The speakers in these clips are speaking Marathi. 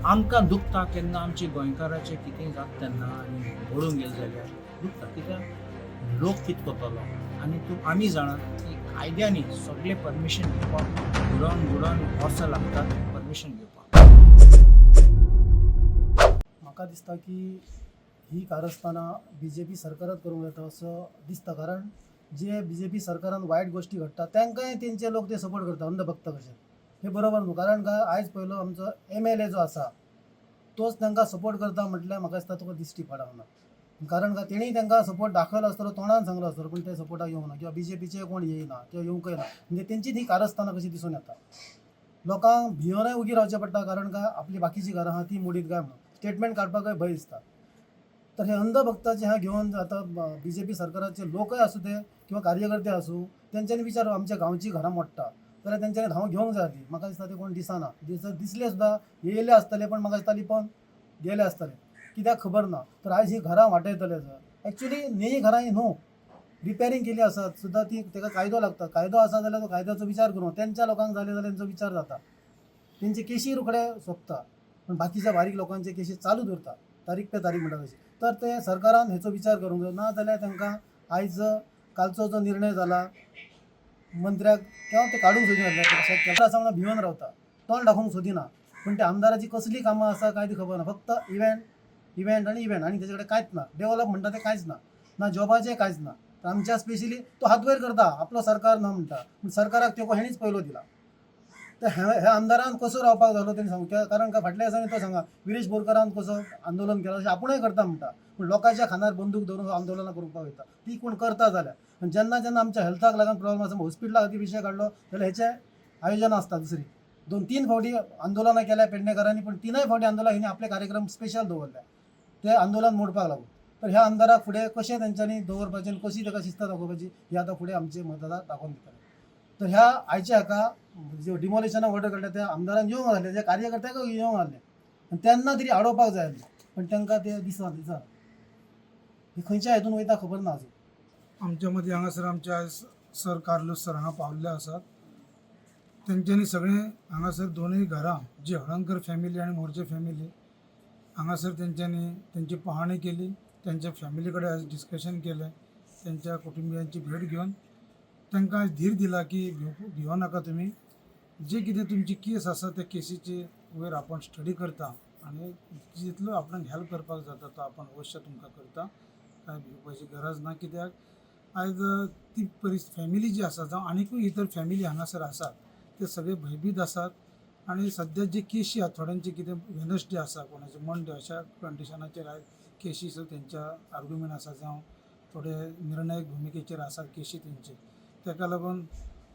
आमकां दुखता केन्ना आमचे गोंयकाराचें कितें जाता तेन्ना आनी मोडून गेले जाल्यार दुखता, कित्याक लोक कितें करतलो आनी आमी जाणात की कायद्यांनी सगळे परमिशन घेवपाक घुडोन वर्सां लागतात परमिशन घेवपाक. म्हाका दिसता की ही कारस्थानां BJP सरकारात करूंक येता असं दिसता, कारण जे BJP सरकारान वायट गोष्टी घडटा तांकांय तेंचे लोक ते सपोर्ट करता अंधभक्त कशें. हे बरोबर न्हू, कारण काय आयज पयलो आमचो MLA जो आसा तोच तांकां सपोर्ट करता म्हटल्यार म्हाका दिसता तुका दिश्टी पडना. कारण काय तेणी तांकां सपोर्ट दाखयलो आसतलो, तोंडान सांगलो आसतलो, पूण ते सपोर्टाक येवंक ना किंवा BJPचे कोण येयना किंवा येवंकय ना. म्हणजे तेंचीच ही कारस्थानां कशी दिसून येता. लोकांक भिवनय उगी रावचें पडटा, कारण काय आपली बाकीची घरां आहा ती मोडीत काय म्हणून स्टेटमेंट काडपाकय भंय दिसता. तर हे अंधभक्ताचे ह्या घेवन आता BJP सरकाराचे लोकय आसूं ते किंवा कार्यकर्ते आसूं, तेंच्यांनी विचार आमच्या गांवची घरां मोडटा जाल्यार तेंच्यांनी धांव घेवंक जाय आसली. म्हाका दिसता ते कोण दिसना, दिसले सुद्दां येयले आसतले, पण म्हाका दिसताली पण गेले आसतले, कित्याक खबर ना. तर आयज ही घरां वाटयतले जर एक्चुअली न्ही घरां ही न्हू रिपेरिंग केली आसात सुद्दां, ती ताका कायदो लागता. कायदो आसा जाल्यार तो कायद्याचो विचार करूं. तेंच्या लोकांक जाले जाल्यार तेंचो विचार जाता, तेंचे केशी रोखडे सोंपता, पण बाकीच्या बारीक लोकांचे केशी चालू दवरता तारीख पे तारीख म्हणटा तशी. तर ते सरकारान हेचो विचार करूंक जाय. ना जाल्यार तांकां आयज कालचो जो निर्णय जाला मंत्र्याक किंवा ते काडूंक सोदिना, केन्ना आसा म्हणून भिवन रावता, तोंड दाखोवंक सोदिना, पण ते आमदाराची कसली कामां आसा काय ती खबर ना. फक्त इव्हेंट आनी तेजे कडेन कांयच ना. डेव्हलप म्हणटा ते कांयच ना जॉबाचें कांयच ना. तर आमच्या स्पेशली तो हात वयर करता, आपलो सरकार ना म्हणटा, पूण सरकाराक तेको हेणीच पयलो दिला. तर ह्या आमदारान कसो रावपाक जालो तेणी सांगूं, कारण काय फाटल्या दिसांनी तो सांगा विरेश बोरकरान कसो आंदोलन केलं अशें आपुणूय करता म्हणटा, पूण लोकांच्या खांदार बंदूक धरून आंदोलनां करपाक वयता ती कोण करता जाल्यार. आनी जेन्ना आमच्या हेल्थाक लागून प्रॉब्लम आसा, हॉस्पिटला खातीर विशय काडलो जाल्यार हेचे आयोजनां आसता दुसरी. 2-3 फावटी आंदोलनां केल्या पेडणेकारांनी, पूण 3 फावटी आंदोलन हेणी आपले कार्यक्रम स्पेशल दवरल्या ते आंदोलन मोडपाक लागून. तर ह्या आमदाराक फुडें कशें तेंच्यांनी दवरपाचें आनी कशी ताका शिस्त दाखोवपाची ही आतां फुडें आमचे मतदार दाखोवन दितले. तर ह्या आयच्या हाका जे डिमॉलिशना ऑर्डर काडल्या त्या आमदारान येवंक जालें, त्या कार्यकर्त्याकय येवंक जालें, आनी तेन्ना तरी आडोवपाक जाय आसलें, पण तांकां ते दिसना. ही खंयच्या हेतून वयता खबर ना अजून. आमच्या मदीं हांगासर आमचे आयज सर कार्लोस सर हांगा पाविल्ले आसात. तेंच्यांनी सगळे हांगासर दोनूय घरां जी हळंकर फॅमिली आनी मोर्जे फॅमिली हांगासर तेंच्यांनी तेंची पाहणी केली, तेंच्या फॅमिली कडेन आयज डिस्कशन केलें, तेंच्या कुटुंबियांची भेट घेवन तांकां आयज धीर दिला की भिवो नाका तुमी, जे कितें तुमची केस आसा त्या केसीचे वयर आपण स्टडी करता आनी जितलो आपणाक हेल्प करपाक जाता तो आपण अवश्य तुमकां करता. काय भिवपाची गरज ना, कित्याक आयज ती फॅमिली जी आसा जावं आनीकूय इतर फॅमिली हांगासर आसात ते सगळे भयभीत आसात. आनी सद्या जे केशी आसा थोड्यांचे कितें वेनसडे आसा, कोणाचे मंडे, अशा कंडिशनाचेर आयज केशी तेंच्या आर्ग्युमेंट आसा जावं थोडे निर्णायक भुमिकेचेर आसात केशी तेंचे. ताका लागून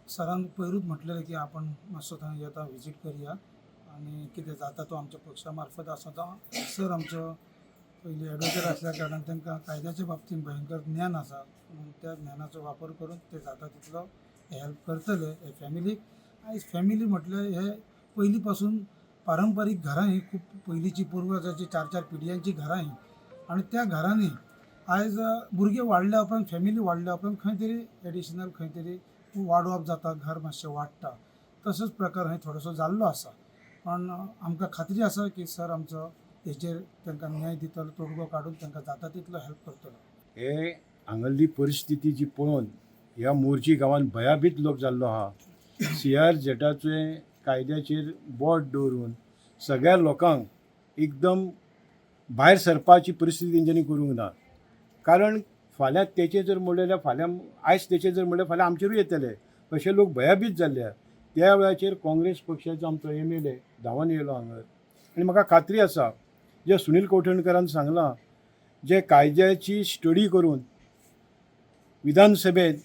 सरान पयरूच म्हटलेलें की आपण मातसो थंय येता विजीट करया आनी कितें जाता तो आमच्या पक्षा मार्फत आसा तो. सर आमचो पयलीं एडवोकेट आसल्या कारणान तांकां कायद्याच्या बाबतींत भयंकर ज्ञान आसा, म्हणून त्या ज्ञानाचो वापर करून ते जाता तितलो हेल्प करतले हे फॅमिलीक. आयज फॅमिली म्हटल्यार हे पयलीं पासून पारंपारीक घरां ही खूब पयलींची पुर्वजाची 4-4 पिढयांची घरां ही, आनी त्या घरांनी आयज भुरगे वाडल्या उपरांत फॅमिली वाडल्या उपरांत खंय तरी एडिशनल खंय तरी वाडोवप जाता, घर मातशें वाडटा. तसोच प्रकार थंय थोडोसो जाल्लो आसा, पण आमकां खात्री आसा की सर आमचो हेचेर तांकां न्याय दितलो, तोडगो काडून तांकां जाता तितलो हेल्प करतलो. हे हांगाली परिस्थिती जी पळोवन ह्या मोर्जी गांवांत भयाभीत लोक जाल्लो आहा. CRZचे कायद्याचेर बोट दवरून सगळ्या लोकांक एकदम भायर सरपाची परिस्थिती तेंच्यांनी करूंक ना. कारण फाल्यां तेचे जर म्हणलें फाल्यां आयज तेचे जर म्हणलें फाल्यां आमचेरूय येतले अशे लोक भयाभीत जाल्ले. त्या वेळाचेर काँग्रेस पक्षाचो आमचो MLA धांवन येयलो हांगा, आनी म्हाका खात्री आसा जे सुनील कवठणकरान सांगलां, जे कायद्याची स्टडी करून विधानसभेत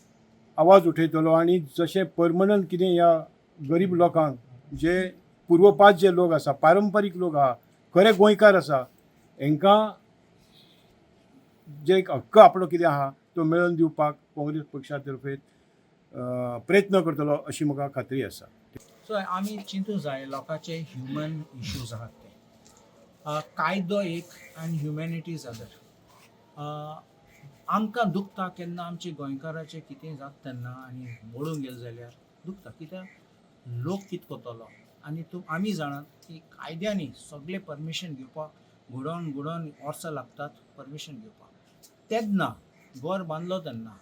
आवाज उठयतलो आनी जशें परमनंट कितें ह्या गरीब लोकांक जे पुर्वपास जे लोक आसा, पारंपारीक लोक आहा, खरे गोंयकार आसा, हांकां जे हक्क आपलो कितें आहा तो मेळोवन दिवपाक काँग्रेस पक्षा तर्फे प्रयत्न करतलो अशी म्हाका खात्री आसा. सो आमी चिंतूंक जाय लोकांचे ह्युमन इश्यूज आहात ते. कायदो एक आनी ह्युमॅनिटी इज अदर. आमकां दुखता केन्ना आमचे गोंयकाराचें कितें जाता तेन्ना आनी मोडून गेले जाल्यार दुखता, कित्याक लोक कितें करतलो आनी आमी जाणात की कायद्यांनी सगळे परमिशन घेवपाक घुडोवन वर्सां लागतात परमिशन घेवपाक. तेन्ना घर बांदलो तेन्ना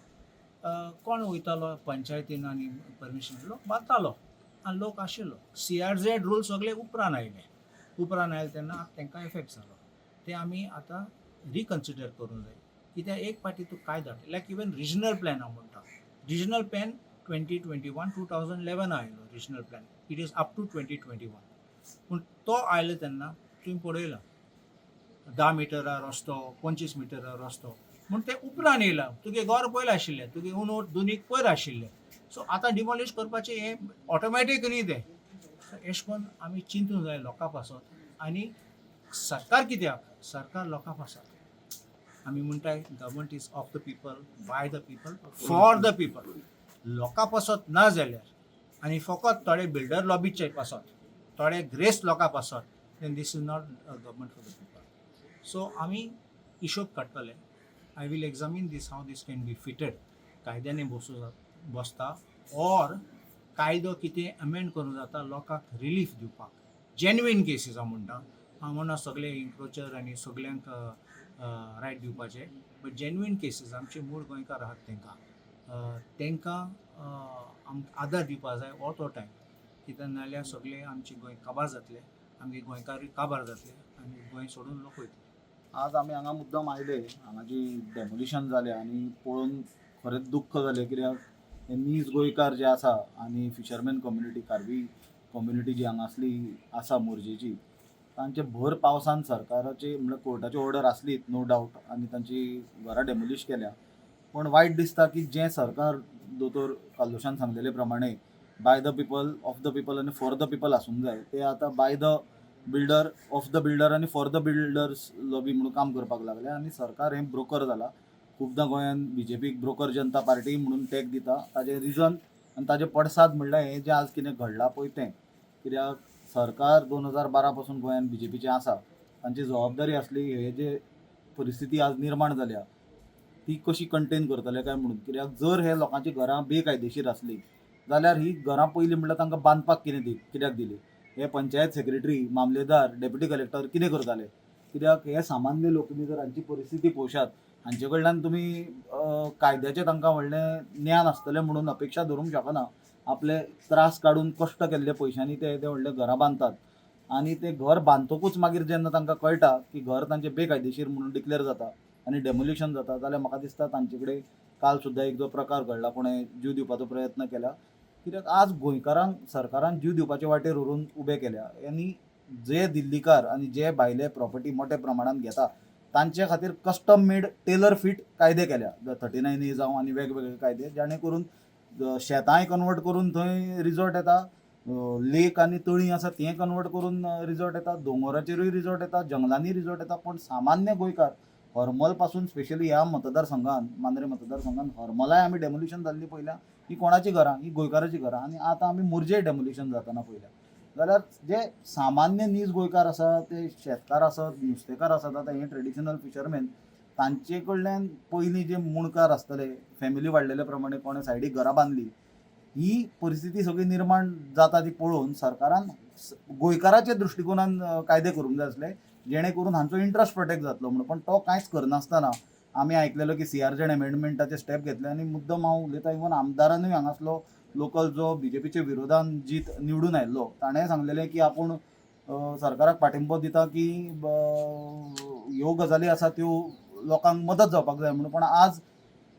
कोण वयतालो पंचायतीन आनी परमिशन लोक बांदतालो आनी लोक आशिल्लो. CRZ रूल सगळे उपरांत आयले तेन्ना तांकां इफेक्ट जालो. ते आमी आतां रिकन्सिडर करूंक जाय. कित्याक एक फावटी तूं कायदो लायक इवन रिजनल प्लॅन हांव म्हणटा. रिजनल प्लॅन 2011 आयलो regional plan. It is up to 2021. पूण तो आयलो तेन्ना तुवें पळयलां 10 मिटरा रस्तो 25 मिटरा रस्तो म्हूण ते उपरांत येयला. तुगे घर पयलें आशिल्लें, तुगे उंच दोनीक पयर आशिल्लें. सो आतां डिमॉलिश करपाचें हें ऑटोमॅटीक न्ही तें. अशें करून आमी चिंतूंक जाय लोकां पासत. आनी सरकार कित्याक? सरकार लोकां पासत. आमी म्हणटाय government is of the people, by the people, for the people. लोकां पासत ना जाल्यार आनी फकत थोडे बिल्डर लॉबीचे पासत, थोडे ग्रेस लोकां पासत, then this is not government for the people. So आमी हिशोब काडटले. I will examine this how this can be fitted. कायद्याने बसता ऑर कायदो कितें अमेंड करूं जाता लोकांक रिलीफ दिवपाक. जेन्युइन केसीस हांव म्हणटा. हांव म्हणना सगळे इन्क्रोचर आनी सगळ्यांक रायट दिवपाचे. बट जेन्युइन केसीस आमचे मूळ गोंयकार आहात तांकां आदार दिवपा जाय ऑल तो टायम. कित्याक नाल्यार सगळे आमचे गोंय काबार जातले, आमगे गोंयकार काबार जातले आनी गोंय सोडून लोक वयतले. आज आमी हांगा मुद्दम आयले. हांगा जी डेमोलिशन जालें आनी पळोवन खरेंच दुख्ख जालें. कित्याक हे नीज गोंयकार जे आसा आनी फिशरमॅन कम्युनिटी, कार्बी कम्युनिटी जी हांगासली आसा मोरजेची, तांचे भर पावसान सरकाराची म्हणल्यार कोर्टाची ऑर्डर आसलीच नो डावट आनी तांची घरां डेमोलिश केल्या. पण वायट दिसता की जें सरकार दोतोर काल्दोशान सांगलेले प्रमाणे bye the people, of the people आनी फॉर द पीपल आसूंक जाय, ते आतां by the builder, of the builder आनी फॉर द बिल्डर्स लॉबी म्हणून काम करपाक लागले. आनी सरकार हें ब्रोकर जाला. खुबदां गोंयांत BJPक ब्रोकर जनता पार्टी म्हणून टॅग दिता. ताजें रिजन आनी ताजें पडसाद म्हणल्यार हें जें आज कितें घडलां पळय तें. कित्याक सरकार 2012 पासून गोंयांत BJPचें आसा. तांची जबाबदारी आसली हे जे परिस्थिती आज निर्माण जाल्या ती कशी कंटेन करतले काय म्हणून. कित्याक जर हे लोकांची घरां बेकायदेशीर आसली जाल्यार ही घरां पयलीं म्हणल्यार तांकां बांदपाक कित्याक दिली? हे पंचायत सेक्रेटरी, मामलेदार, डेप्युटी कलेक्टर कितें करताले? कित्याक हे सामान्य लोक तुमी जर हांची परिस्थिती पळोवशात, हांचे कडल्यान तुमी कायद्याचें तांकां व्हडलें ज्ञान आसतलें म्हणून अपेक्षा धरूंक शकना. आपले त्रास काडून कश्ट केल्ले पयशांनी ते व्हडले घरां बांदतात आनी ते घर बांदतकूच मागीर जेन्ना तांकां कळटा की घर तांचें बेकायदेशीर म्हणून डिक्लेअर जाता आनी डेमोलिशन जाता जाल्यार म्हाका दिसता तांचे कडेन काल सुद्दां एक जो प्रकार घडला, कोणें जीव दिवपाचो प्रयत्न केला. कित्याक आज गोंयकारांक सरकारान जीव दिवपाचे वाटेर व्हरून उबे केल्या. आनी जे दिल्लीकार आनी जे भायले प्रॉपर्टी मोठ्या प्रमाणात घेता तांचे खातीर कस्टम मेड टेलर फिट कायदे केल्या. 39A जावं आनी वेगवेगळे कायदे, जेणे करून शेतांय कन्वर्ट करून थंय रिजॉर्ट येता, लेक आनी तळी आसा तें कन्वर्ट करून रिजॉर्ट येता, दोंगराचेरूय रिजॉर्ट येता, जंगलांनी रिजॉर्ट येता. पण सामान्य गोंयकार हरमल पासून स्पेशली ह्या मतदारसंघान, मांद्रे मतदारसंघान हरमलाय आमी डेमोलिशन जाल्ली पळयल्या. ही कोणाची घरां? ही गोंयकाराची घरां. आनी आतां आमी मोरजे डेमोलिशन जाताना पळयल्या. जाल्यार जे सामान्य नीज गोंयकार आसा, ते शेतकार आसत, नुस्तेकार आसत, आतां हे ट्रेडिशनल फिशरमॅन, तांचे कडल्यान पयलीं जे मुणकार आसतले, फॅमिली वाडलेल्या प्रमाणे कोणें सायडीक घरां बांदली, ही परिस्थिती सगळी निर्माण जाता ती पळोवन सरकारान गोंयकाराच्या दृश्टिकोनान कायदे करूंक जाय आसले, जेणे करून हांचो इंट्रस्ट प्रोटेक्ट जातलो म्हणून. पण तो कांयच करनासतना आमी आयकलेलो की CRZ एमेंडमेंटाचे स्टेप घेतले. आनी मुद्दम हांव उलयतां, इवन आमदारानूय हांगासलो लोकल जो BJPचे विरोधान जीत निवडून आयिल्लो, ताणें सांगलेलें की आपूण सरकाराक पाठिंबो दिता की ह्यो गजाली आसा त्यो लोकांक मदत जावपाक जाय म्हणून. पण आज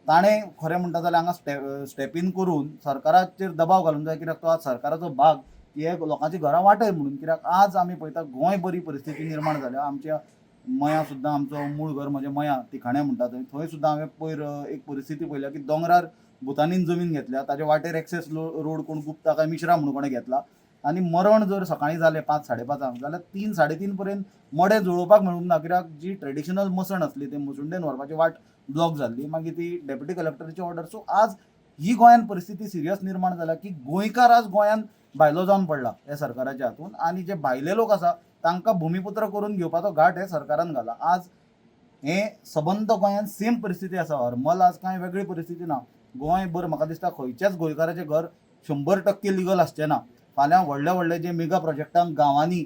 ताणें खरें म्हणटा जाल्यार हांगा स्टेप इन करून सरकाराचेर दबाव घालूंक जाय. कित्याक तो आज सरकाराचो भाग की हे लोकांची घरां वाटय म्हणून. कित्याक आज आमी पळयता गोंय बरी परिस्थिती निर्माण जाल्या. आमच्या मया सुद्दां आमचो मूळ घर म्हणजे मया तिखाण्या म्हणटा थंय सुद्दां हांवें पयर एक परिस्थिती पळयल्या की दोंगरार भुतानीन जमीन घेतल्या, ताजे वाटेर एक्सेस रोड कोण गुप्ता काय मिश्रा म्हणून कोणें घेतला. आनी मरण जर सकाळीं जालें 5-5:30 जाल्यार 3-3:30 पर्यंत मडे जुळोवपाक मेळूंक ना. कित्याक जी ट्रेडिशनल मसण आसली ते मसुंडेन व्हरपाची वाट ब्लॉक जाल्ली. मागीर ती डेप्युटी कलेक्टराची ऑर्डर. सो आज ही गोंयांत परिस्थिती सिरियस निर्माण जाल्या की गोंयकार आज गोंयांत भायलो जावन पडला हे सरकाराच्या हातून. आनी जे भायले लोक आसा तांकां भुमिपुत्र करून घेवपाचो घाट हे सरकारान घाला. आज हे सबंद गोंयांत सेम परिस्थिती आसा. हरमल आज कांय वेगळी परिस्थिती ना. गोंय भर म्हाका दिसता खंयच्याच गोंयकाराचें घर 100% लिगल आसचें ना. फाल्यां व्हडले व्हडले जे मेगा प्रोजेक्टांक गांवांनी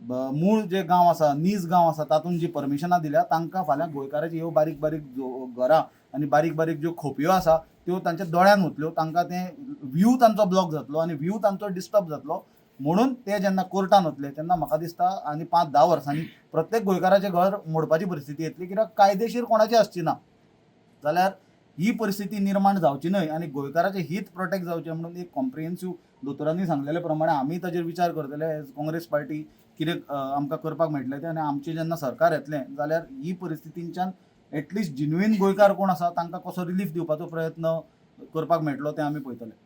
मूळ जे गांव आसा नीज गांव आसा तातूंत जी परमिशनां दिल्या तांकां फाल्यां गोंयकाराची ह्यो बारीक बारीक घरां आनी बारीक बारीक ज्यो खोपयो आसा त्यो तांच्या दोळ्यान वतल्यो, तांकां तें व्ह्यू तांचो ब्लॉक जातलो आनी व्ह्यू तांचो डिस्टर्ब जातलो. म्हणून ते जेन्ना कोर्टान वतले तेन्ना म्हाका दिसता आनी 5-10 वर्सांनी प्रत्येक गोंयकाराचें घर मोडपाची परिस्थिती येतली, कित्याक कायदेशीर कोणाचें आसची ना. जाल्यार ही परिस्थिती निर्माण जावची न्हय आनी गोंयकाराचें हित प्रोटेक्ट जावचें म्हणून एक कॉम्प्रिहेन्सीव दोतोरांनी सांगलेले प्रमाणे आमी ताचेर विचार करतले एज काँग्रेस पार्टी कितें आमकां करपाक मेळटलें तें. आनी आमचें जेन्ना सरकार येतलें जाल्यार ही परिस्थितींच्यान एटलिस्ट जिन्युइन गोंयकार कोण आसा तांकां कसो रिलीफ दिवपाचो प्रयत्न करपाक मेळटलो तें आमी पळयतले.